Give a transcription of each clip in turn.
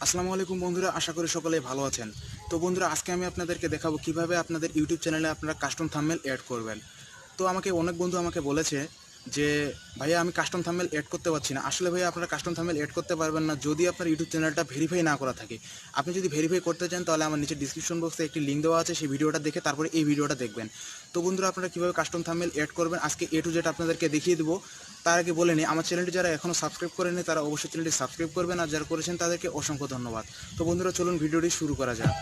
আসসালামু আলাইকুম বন্ধুরা, আশা করি সকলেই ভালো আছেন। তো বন্ধুরা, আজকে আমি আপনাদেরকে দেখাবো কিভাবে আপনাদের ইউটিউব চ্যানেলে আপনারা কাস্টম থাম্বনেল অ্যাড করবেন। তো অনেক বন্ধু আমাকে বলেছে যে ভাইয়া আমি কাস্টম থাম্বনেল অ্যাড করতে পারছি না। আসলে ভাইয়া আপনারা কাস্টম থাম্বনেল অ্যাড করতে পারবেন না যদি আপনার ইউটিউব চ্যানেলটা ভেরিফাই না করা থাকে। আপনি যদি ভেরিফাই করতে চান তাহলে আমার নিচে ডিসক্রিপশন বক্সে একটি লিঙ্ক দেওয়া আছে, সেই ভিডিওটা দেখে তারপরে এই ভিডিওটা দেখবেন। তো বন্ধুরা, আপনারা কীভাবে কাস্টম থাম্বনেল অ্যাড করবেন আজকে A to Z আপনাদেরকে দেখিয়ে দেবো। তার আগে বলে নিই, আমার চ্যানেলটি যারা এখনও সাবস্ক্রাইব করেনি তারা অবশ্যই চ্যানেলটি সাবস্ক্রাইব করবেন, আর যারা করেছেন তাদেরকে অসংখ্য ধন্যবাদ। তো বন্ধুরা, চলুন ভিডিওটি শুরু করা যাক।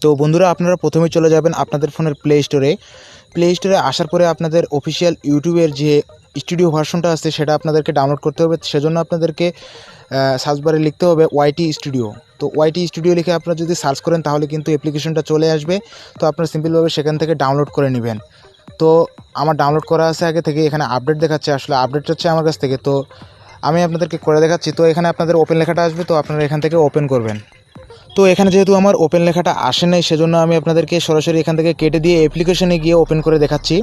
তো বন্ধুরা, আপনারা প্রথমে চলে যাবেন আপনাদের ফোনের প্লে স্টোরে আসার পরে আপনাদের অফিসিয়াল ইউটিউবের যে স্টুডিও ভার্সনটা আছে সেটা আপনাদেরকে ডাউনলোড করতে হবে। সেজন্য আপনাদেরকে সার্চ বারে লিখতে হবে ওয়াইটি স্টুডিও। তো ওয়াইটি স্টুডিও লিখে আপনারা যদি সার্চ করেন তাহলে কিন্তু অ্যাপ্লিকেশনটা চলে আসবে। তো আপনারা সিম্পলভাবে সেখান থেকে ডাউনলোড করে নেবেন। তো আমার ডাউনলোড করা আছে আগে থেকে, এখানে আপডেট দেখাচ্ছে, আসলে আপডেট হচ্ছে আমার কাছ থেকে। তো আমি আপনাদেরকে করে দেখাচ্ছি। তো এখানে আপনাদের ওপেন লেখাটা আসবে, তো আপনারা এখান থেকে ওপেন করবেন। তো এখানে যেহেতু আমার ওপেন লেখাটা আসে নাই, সেজন্য আমি আপনাদেরকে সরাসরি এখান থেকে কেটে দিয়ে অ্যাপ্লিকেশনে গিয়ে ওপেন করে দেখাচ্ছি।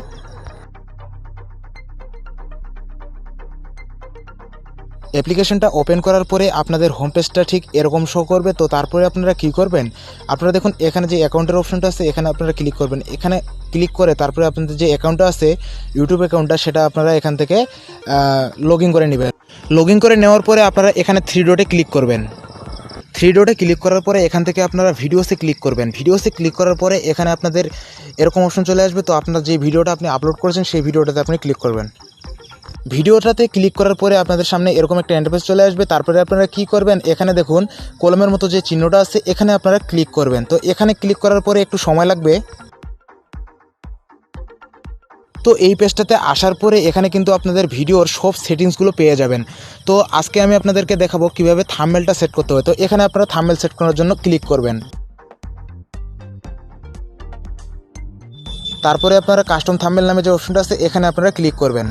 অ্যাপ্লিকেশনটা ওপেন করার পরে আপনাদের হোম পেজটা ঠিক এরকম শো করবে। তো তারপরে আপনারা কী করবেন, আপনারা দেখুন এখানে যে অ্যাকাউন্টের অপশনটা আছে এখানে আপনারা ক্লিক করবেন। এখানে ক্লিক করে তারপরে আপনাদের যে অ্যাকাউন্টটা আছে ইউটিউব অ্যাকাউন্টটা, সেটা আপনারা এখান থেকে লগ ইন করে নেবেন। লগ ইন করে নেওয়ার পরে আপনারা এখানে 3 ডটে ক্লিক করবেন। 3 ডটে ক্লিক করার পরে এখান থেকে আপনারা ভিডিওসে ক্লিক করবেন। ভিডিওসে ক্লিক করার পরে এখানে আপনাদের এরকম অপশন চলে আসবে। তো আপনার যে ভিডিওটা আপনি আপলোড করেছেন সেই ভিডিওটাতে আপনি ক্লিক করবেন। ভিডিওটাতে ক্লিক করার পরে আপনাদের সামনে এরকম একটা ইন্টারফেস চলে আসবে। তারপরে আপনারা কি করবেন, এখানে দেখুন কলমের মতো যে চিহ্নটা আছে এখানে আপনারা ক্লিক করবেন। তো এখানে ক্লিক করার পরে একটু সময় লাগবে। তো এই পেজটাতে আসার পরে এখানে কিন্তু আপনাদের ভিডিওর সব সেটিংসগুলো পেয়ে যাবেন। তো আজকে আমি আপনাদেরকে দেখাবো কিভাবে থাম্বনেলটা সেট করতে হয়। তো এখানে আপনারা থাম্বনেল সেট করার জন্য ক্লিক করবেন। তারপরে আপনারা কাস্টম থাম্বনেল নামে যে অপশনটা আছে এখানে আপনারা ক্লিক করবেন।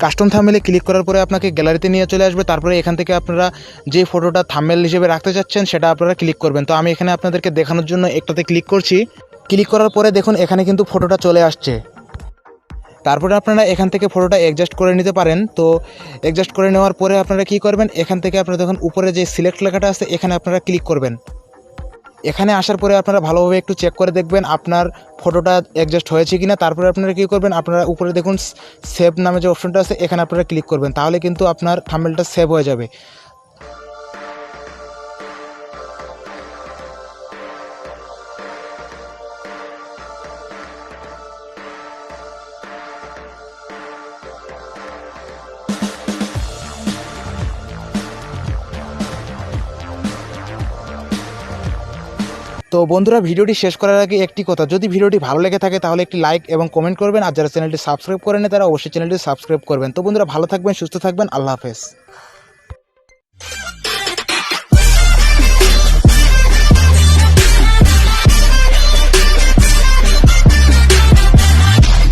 কাস্টম থাম্বনেলে ক্লিক করার পরে আপনাকে গ্যালারিতে নিয়ে চলে আসবে। তারপরে এখান থেকে আপনারা যে ফটোটা থাম্বনেল হিসেবে রাখতে চাচ্ছেন সেটা আপনারা ক্লিক করবেন। তো আমি এখানে আপনাদেরকে দেখানোর জন্য একটাতে ক্লিক করছি। ক্লিক করার পরে দেখুন এখানে কিন্তু ফটোটা চলে আসছে। তারপরে আপনারা এখান থেকে ফটোটা অ্যাডজাস্ট করে নিতে পারেন। তো অ্যাডজাস্ট করে নেওয়ার পরে আপনারা কি করবেন, এখান থেকে আপনারা দেখুন উপরে যে সিলেক্ট লেখাটা আছে এখানে আপনারা ক্লিক করবেন। এখানে আসার পরে আপনারা ভালোভাবে একটু চেক করে দেখবেন আপনার ফটোটা অ্যাডজাস্ট হয়েছে কিনা। তারপরে আপনারা কী করবেন, আপনারা উপরে দেখুন সেভ নামে যে অপশনটা আছে এখানে আপনারা ক্লিক করবেন। তাহলে কিন্তু আপনার থাম্বনেলটা সেভ হয়ে যাবে। তো বন্ধুরা, ভিডিওটি শেষ করার আগে একটি কথা, যদি ভিডিওটি ভালো লেগে থাকে তাহলে একটি লাইক এবং কমেন্ট করবেন, আর যারা চ্যানেলটি সাবস্ক্রাইব করেন তারা অবশ্যই চ্যানেলটি সাবস্ক্রাইব করবেন। তো বন্ধুরা, ভালো থাকবেন, সুস্থ থাকবেন, আল্লাহ হাফেজ।